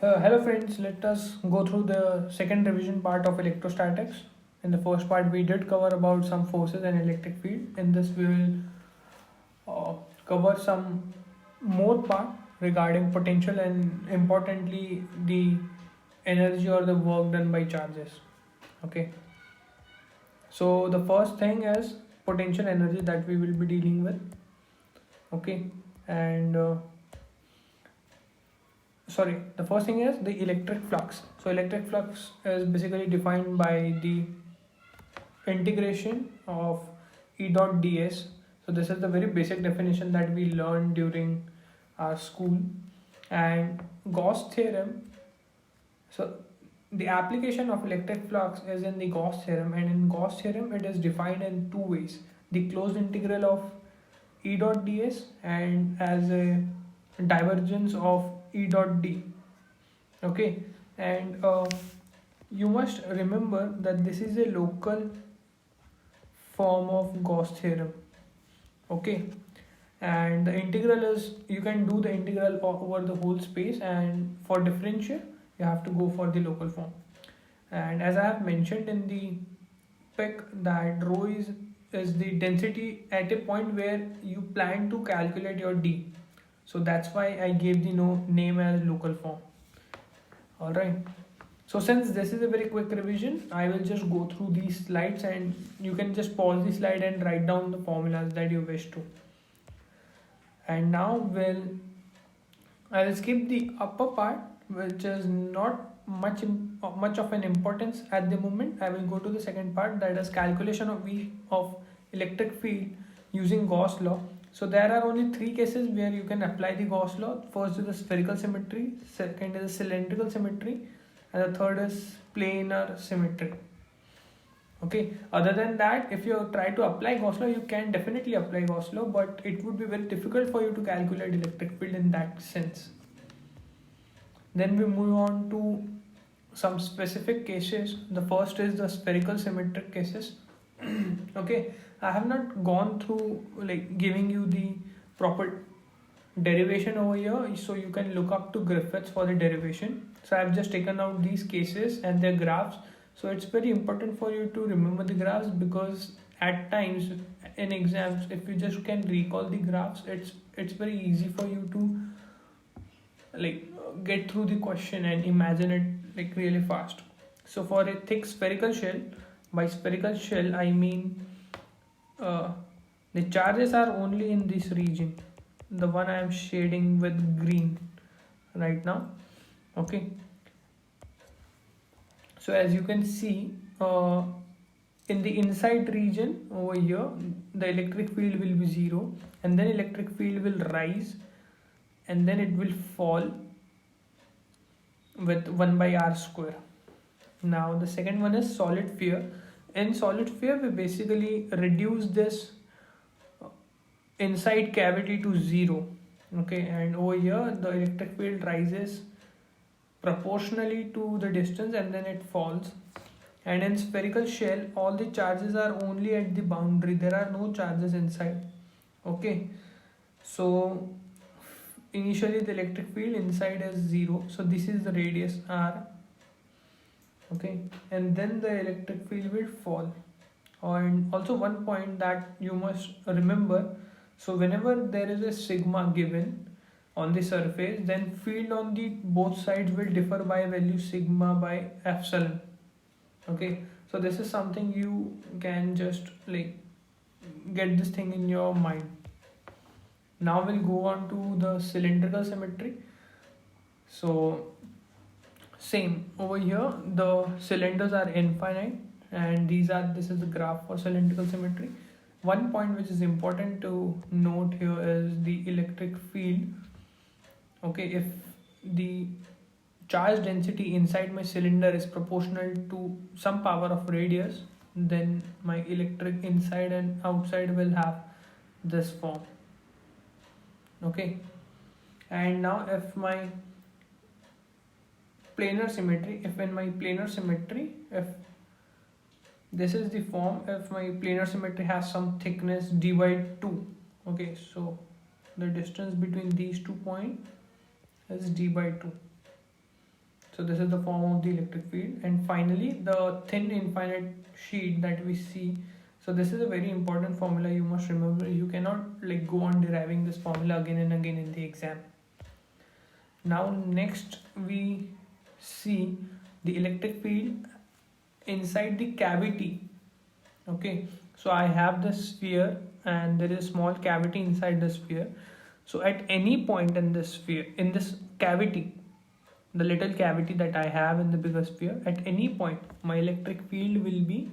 Hello friends, let us go through the second revision part of electrostatics. In the first part we did cover about some forces and electric field. In this we will cover some more part regarding potential and importantly the energy or the work done by charges. Okay, so the first thing is potential energy that we will be dealing with. Okay, and sorry, the first thing is the electric flux. So electric flux is basically defined by the integration of E dot ds. So this is the very basic definition that we learned during our school. And Gauss theorem, so the application of electric flux is in the Gauss theorem, and in Gauss theorem it is defined in two ways: the closed integral of E dot ds and as a divergence of E dot d. Okay, and you must remember that this is a local form of Gauss theorem. Okay, and the integral is, you can do the integral over the whole space, and for differential you have to go for the local form. And as I have mentioned in the pic, that rho is the density at a point where you plan to calculate your d, so that's why I gave the name as local form. All right, so since this is a very quick revision, I will just go through these slides and you can just pause the slide and write down the formulas that you wish to. And now I will skip the upper part, which is not much of an importance at the moment. I will go to the second part, that is calculation of electric field using Gauss law. So there are only three cases where you can apply the Gauss law. First is the spherical symmetry, second is cylindrical symmetry, and the third is planar symmetry. Okay, other than that, if you try to apply Gauss law, you can definitely apply Gauss law, but it would be very difficult for you to calculate electric field in that sense. Then we move on to some specific cases. The first is the spherical symmetric cases. Okay, I have not gone through like giving you the proper derivation over here, so you can look up to Griffiths for the derivation. So I have just taken out these cases and their graphs. So it's very important for you to remember the graphs, because at times in exams, if you just can recall the graphs, it's very easy for you to like get through the question and imagine it like really fast. So for a thick spherical shell, by spherical shell I mean the charges are only in this region, the one I am shading with green right now. Okay, so as you can see, in the inside region over here the electric field will be 0, and then electric field will rise, and then it will fall with 1 by r square. Now the second one is solid sphere. In solid sphere we basically reduce this inside cavity to 0. Okay, and over here the electric field rises proportionally to the distance and then it falls. And in spherical shell all the charges are only at the boundary, there are no charges inside. Okay, so initially the electric field inside is 0, so this is the radius r. Okay, and then the electric field will fall. And also one point that you must remember, so whenever there is a sigma given on the surface, then field on the both sides will differ by value sigma by epsilon. Okay, so this is something you can just like get this thing in your mind. Now we'll go on to the cylindrical symmetry. So same over here, the cylinders are infinite, and this is the graph for cylindrical symmetry. One point which is important to note here is the electric field. Okay, if the charge density inside my cylinder is proportional to some power of radius, then my electric inside and outside will have this form. Okay, and now if my planar symmetry, if in my planar symmetry, if this is the form, if my planar symmetry has some thickness d by 2. Okay, so the distance between these 2 points is d by 2. So this is the form of the electric field. And finally, the thin infinite sheet that we see. So this is a very important formula you must remember. You cannot like go on deriving this formula again and again in the exam. Now next we see the electric field inside the cavity. Okay, so I have the sphere and there is a small cavity inside the sphere. So at any point in this sphere, in this cavity, the little cavity that I have in the bigger sphere, at any point my electric field will be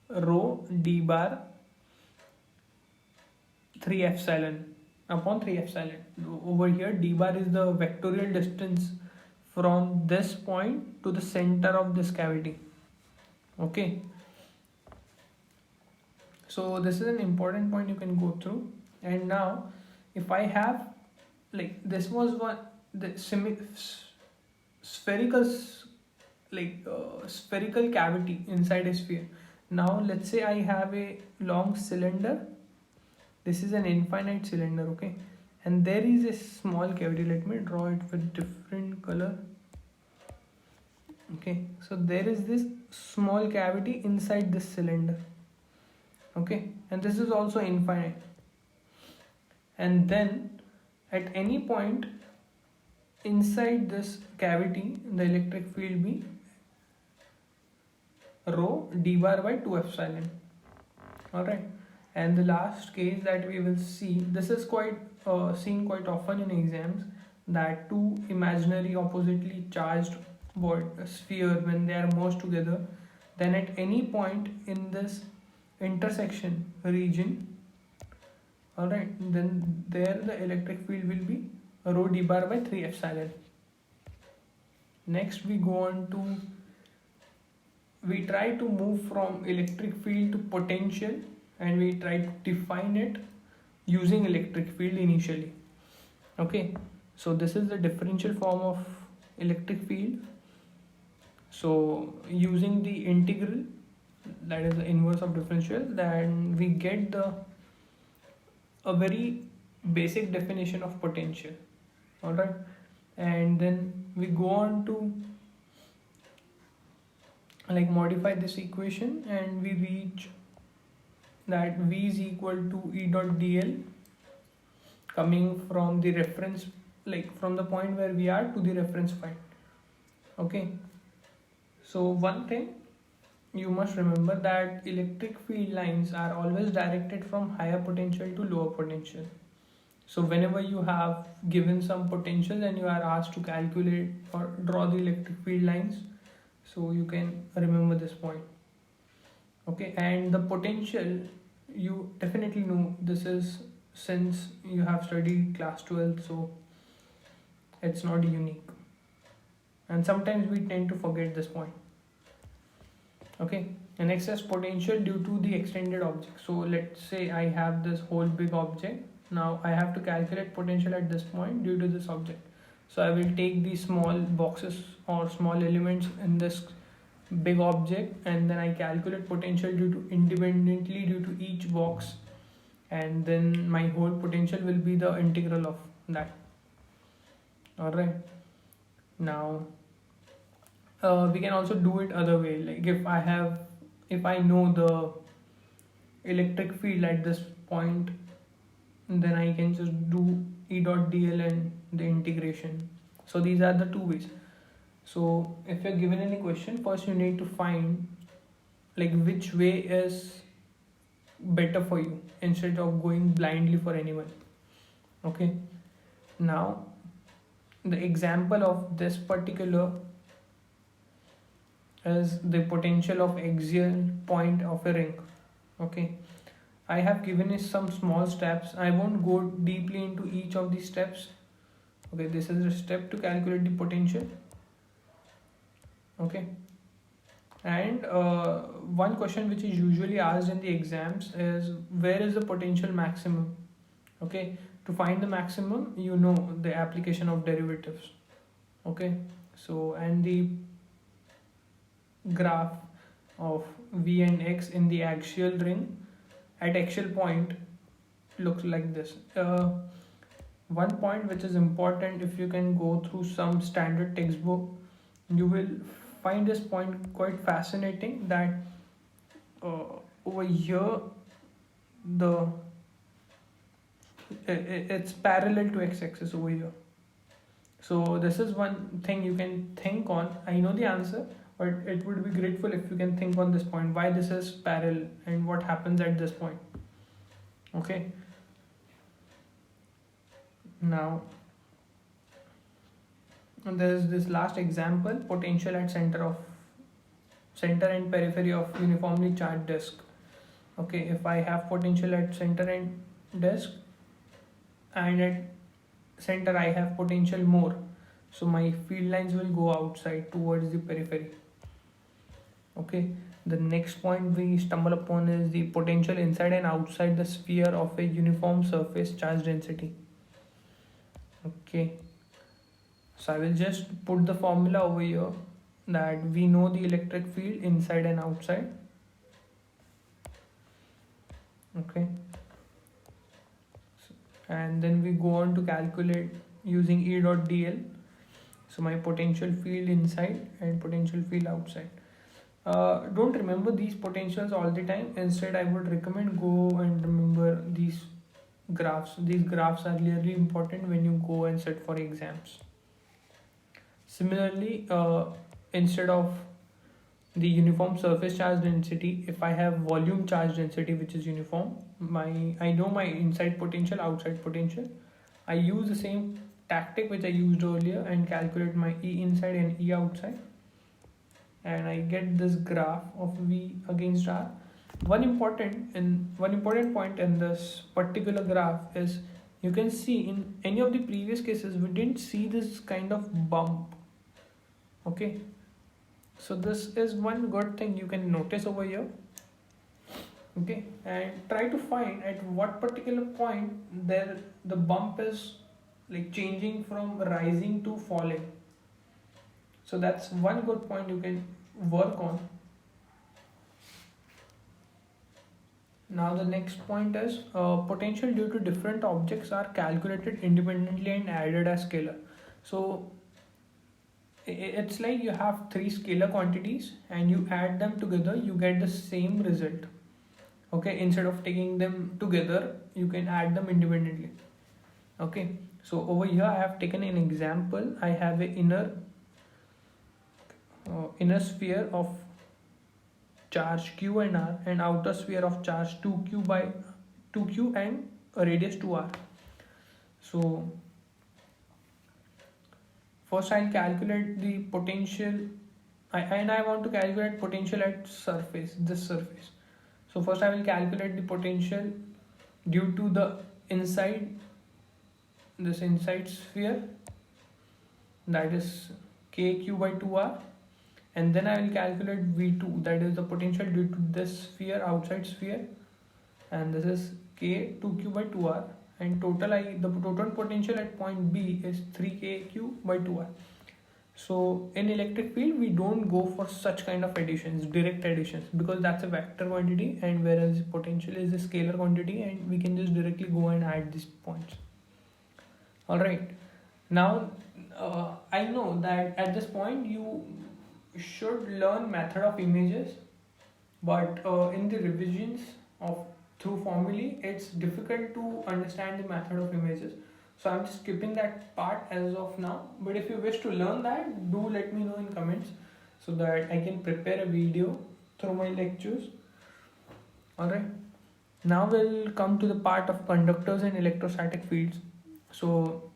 rho d bar 3 epsilon upon 3 epsilon. Over here d bar is the vectorial distance from this point to the center of this cavity. Okay, so this is an important point you can go through. And now if I have, like, this was one the spherical spherical cavity inside a sphere. Now let's say I have a long cylinder. This is an infinite cylinder, okay, and there is a small cavity. Let me draw it with different color. Okay, so there is this small cavity inside this cylinder. Okay, and this is also infinite. And then at any point inside this cavity, the electric field be rho d bar by 2 epsilon. Alright, and the last case that we will see, this is quite seen quite often in exams, that two imaginary oppositely charged sphere, when they are merged together, then at any point in this intersection region, alright, then there the electric field will be rho d bar by 3 epsilon. Next we go on to, we try to move from electric field to potential, and we try to define it using electric field initially. Okay, so this is the differential form of electric field. So using the integral, that is the inverse of differential, then we get a very basic definition of potential. Alright, and then we go on to like modify this equation, and we reach that V is equal to E dot dl, coming from the reference, like from the point where we are to the reference point. Okay, so one thing you must remember, that electric field lines are always directed from higher potential to lower potential. So whenever you have given some potential and you are asked to calculate or draw the electric field lines, so you can remember this point. Okay, and the potential, you definitely know this is, since you have studied class 12, so it's not unique, and sometimes we tend to forget this point. Okay, and next is potential due to the extended object. So let's say I have this whole big object. Now I have to calculate potential at this point due to this object. So I will take these small boxes or small elements in this big object, and then I calculate potential independently due to each box, and then my whole potential will be the integral of that. Alright, now we can also do it other way, like if I know the electric field at this point, then I can just do E dot dl and the integration. So these are the two ways. So if you're given any question, first you need to find like which way is better for you instead of going blindly for anyone. Okay, now the example of this particular is the potential of axial point of a ring. Okay, I have given you some small steps. I won't go deeply into each of these steps. Okay, this is a step to calculate the potential. Okay, and one question which is usually asked in the exams is, where is the potential maximum? Okay, to find the maximum, you know the application of derivatives. Okay, so and the graph of V and X in the axial ring at axial point looks like this. One point which is important, if you can go through some standard textbook, you will find this point quite fascinating, that over here the it's parallel to x-axis over here. So this is one thing you can think on. I know the answer, but it would be grateful if you can think on this point, why this is parallel and what happens at this point. Okay, now there's this last example, potential at center and periphery of uniformly charged disk. Okay, if I have potential at center and disk, and at center I have potential more, so my field lines will go outside towards the periphery. Okay, the next point we stumble upon is the potential inside and outside the sphere of a uniform surface charge density. Okay, so I will just put the formula over here, that we know the electric field inside and outside. Okay, and then we go on to calculate using E dot dl. So my potential field inside and potential field outside. Don't remember these potentials all the time. Instead, I would recommend go and remember these graphs. These graphs are really important when you go and sit for exams. Similarly, instead of the uniform surface charge density, if I have volume charge density which is uniform, I know my inside potential, outside potential. I use the same tactic which I used earlier and calculate my E inside and E outside, and I get this graph of V against R. One important point in this particular graph is, you can see in any of the previous cases we didn't see this kind of bump. Okay, so this is one good thing you can notice over here. Okay, and try to find at what particular point there the bump is like changing from rising to falling. So that's one good point you can work on. Now the next point is, potential due to different objects are calculated independently and added as scalar. So it's like you have three scalar quantities and you add them together, you get the same result. Okay, instead of taking them together, you can add them independently. Okay, so over here I have taken an example. I have an inner sphere of charge q and r, and outer sphere of charge 2q and a radius 2r. So first I'll calculate the potential, and I want to calculate potential at this surface. So first I will calculate the potential due to this inside sphere, that is kq by 2r, and then I will calculate V2, that is the potential due to this sphere, outside sphere, and this is k 2q by 2r, and the total potential at point B is 3kq by 2r. So in electric field we don't go for such kind of additions, direct additions, because that's a vector quantity, and whereas potential is a scalar quantity and we can just directly go and add these points. Alright, now I know that at this point you should learn method of images, but in the revisions through formulae it's difficult to understand the method of images. So I'm just skipping that part as of now, but if you wish to learn that, do let me know in comments so that I can prepare a video through my lectures. Alright, now we'll come to the part of conductors and electrostatic fields. So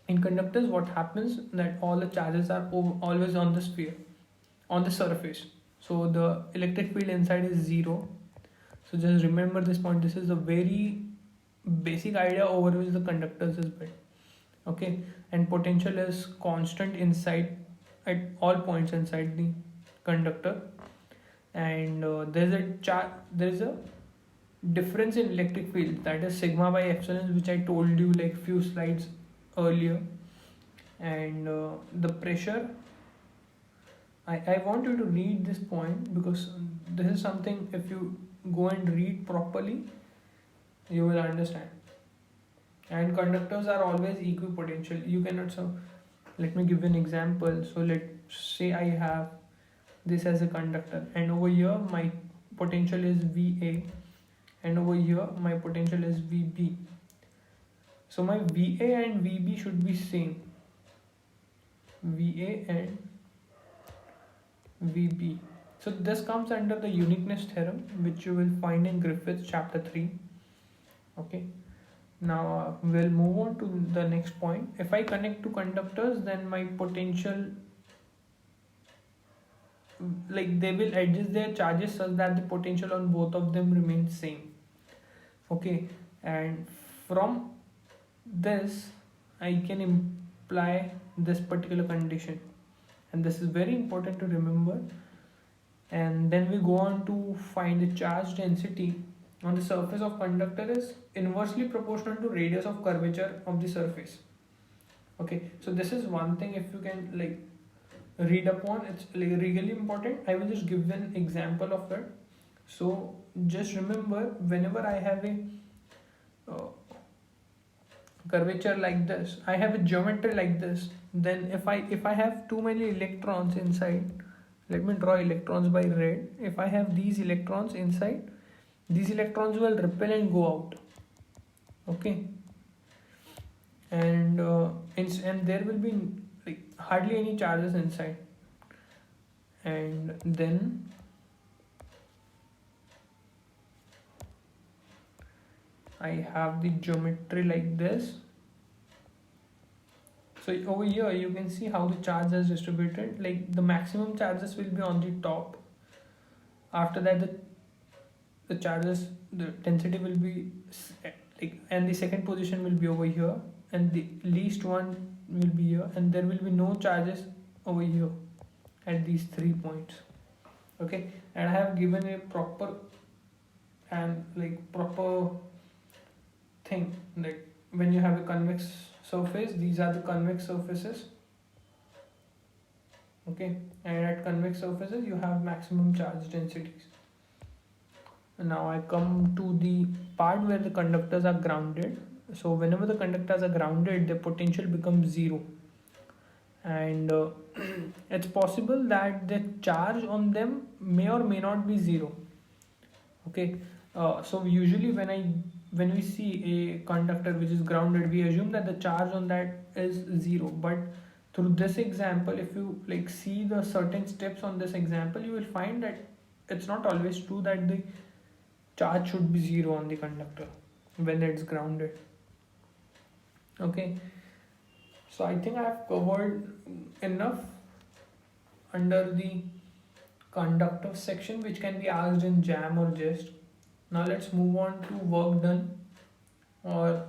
in conductors, what happens that all the charges are always on the sphere, on the surface. So the electric field inside is 0. So just remember this point. This is a very basic idea over which the conductors is built. Okay, and potential is constant inside at all points inside the conductor, and there's a difference in electric field, that is sigma by epsilon, which I told you like few slides earlier, and the pressure. I want you to read this point, because this is something, if you go and read properly you will understand. And conductors are always equipotential. You cannot let me give you an example. So let's say I have this as a conductor, and over here my potential is VA, and over here my potential is VB. So my VA and VB should be same. VA and VB. So this comes under the uniqueness theorem, which you will find in Griffiths chapter 3. Okay. Now we'll move on to the next point. If I connect two conductors, then my potential, like they will adjust their charges such that the potential on both of them remains same. Okay, and from this I can imply this particular condition, and this is very important to remember. And then we go on to find the charge density on the surface of conductor is inversely proportional to radius of curvature of the surface. Okay, so this is one thing, if you can like read upon, it's like really important. I will just give an example of it. So just remember, whenever I have a curvature like this, I have a geometry like this, then if I have too many electrons inside, let me draw electrons by red. If I have these electrons inside, these electrons will repel and go out. Okay, and there will be like hardly any charges inside, and then I have the geometry like this. So over here you can see how the charge is distributed. Like the maximum charges will be on the top. After that the charges, the density will be like, and the second position will be over here, and the least one will be here, and there will be no charges over here at these 3 points. Okay, and I have given a proper thing, like when you have a convex surface, these are the convex surfaces. Okay, and at convex surfaces you have maximum charge densities. And now I come to the part where the conductors are grounded. So whenever the conductors are grounded, their potential becomes zero, and it's possible that the charge on them may or may not be zero. Okay, so usually when we see a conductor which is grounded, we assume that the charge on that is zero. But through this example, if you like see the certain steps on this example, you will find that it's not always true that the charge should be zero on the conductor when it's grounded. Okay, so I think I have covered enough under the conductor section, which can be asked in JAM or JEST. Now let's move on to work done, or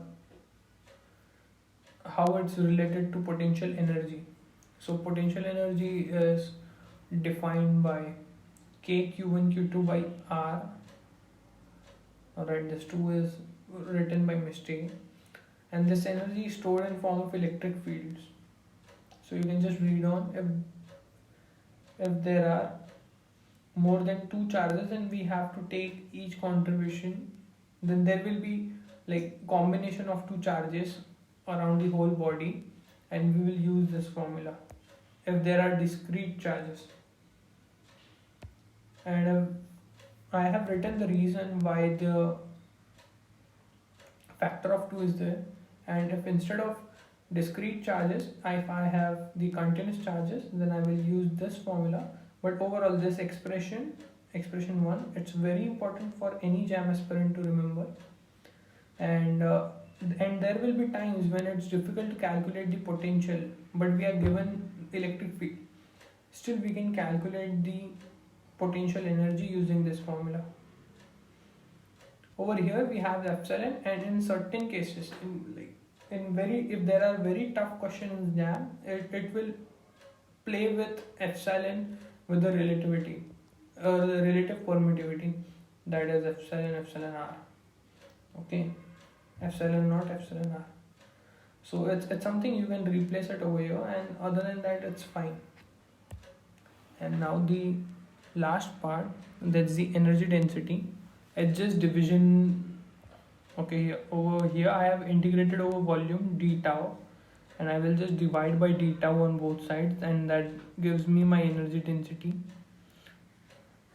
how it's related to potential energy. So potential energy is defined by K Q1 Q2 by R. Alright, this 2 is written by mistake, and this energy is stored in form of electric fields. So you can just read on, if there are more than 2 charges and we have to take each contribution, then there will be like combination of 2 charges around the whole body, and we will use this formula if there are discrete charges. And I have written the reason why the factor of 2 is there, and if instead of discrete charges, if I have the continuous charges, then I will use this formula. But overall, this expression 1, it's very important for any JAM aspirant to remember. And there will be times when it's difficult to calculate the potential, but we are given electric field. Still we can calculate the potential energy using this formula. Over here we have the epsilon, and in certain cases, if there are very tough questions in JAM, it will play with epsilon with the relativity, the relative permittivity, that is epsilon r. Okay, epsilon not epsilon r. So it's something you can replace it over here, and other than that it's fine. And now the last part, that's the energy density. It's just division. Okay, over here I have integrated over volume d tau, and I will just divide by d tau on both sides, and that gives me my energy density.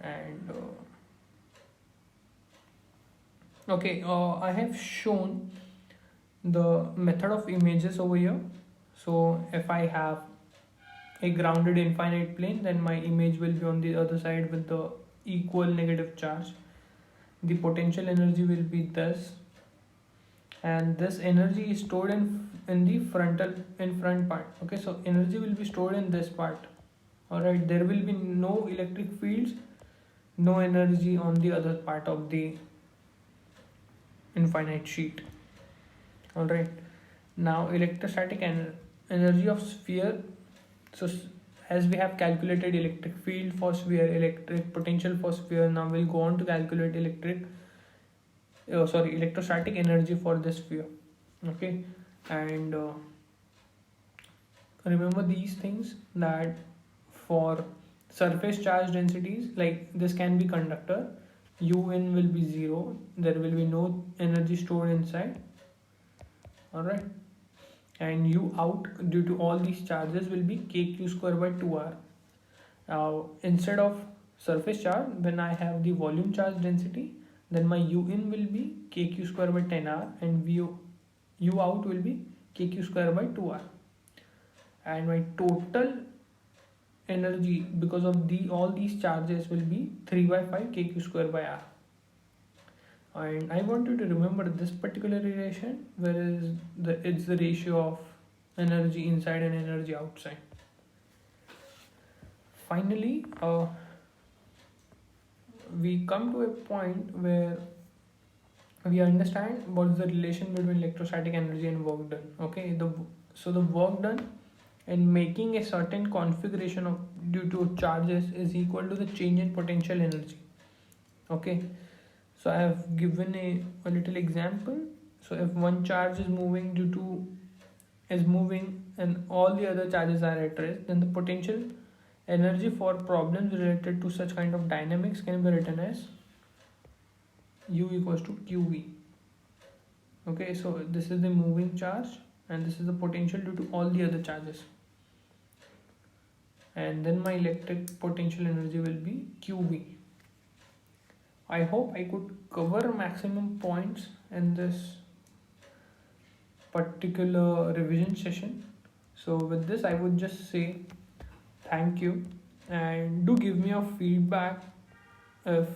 And okay, I have shown the method of images over here. So if I have a grounded infinite plane, then my image will be on the other side with the equal negative charge. The potential energy will be this, and this energy is stored in the front part. Okay, so energy will be stored in this part. All right, there will be no electric fields, no energy on the other part of the infinite sheet. All right, now electrostatic energy of sphere. So as we have calculated electric field for sphere, electric potential for sphere, now we'll go on to calculate electrostatic energy for the sphere. Okay, and remember these things, that for surface charge densities, like this can be conductor, u in will be 0, there will be no energy stored inside. All right, and u out due to all these charges will be kq square by 2r. Now instead of surface charge, when I have the volume charge density, then my u in will be kq square by 10r, and u out will be kq square by 2r, and my total energy because of all these charges will be 3 by 5 kq square by r. And I want you to remember this particular relation, whereas it's the ratio of energy inside and energy outside. Finally, we come to a point where we understand what is the relation between electrostatic energy and work done. Okay, so the work done in making a certain configuration of due to charges is equal to the change in potential energy. Okay, so I have given a little example. So if one charge is moving and all the other charges are at rest, then the potential energy for problems related to such kind of dynamics can be written as U equals to QV. Okay, so this is the moving charge and this is the potential due to all the other charges, and then my electric potential energy will be QV. I hope I could cover maximum points in this particular revision session. So with this I would just say thank you, and do give me your feedback if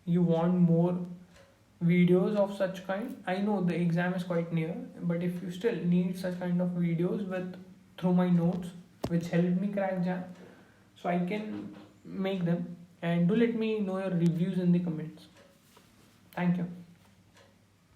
you want more videos of such kind. I know the exam is quite near, but if you still need such kind of videos through my notes which helped me crack JAM, so I can make them, and do let me know your reviews in the comments. Thank you.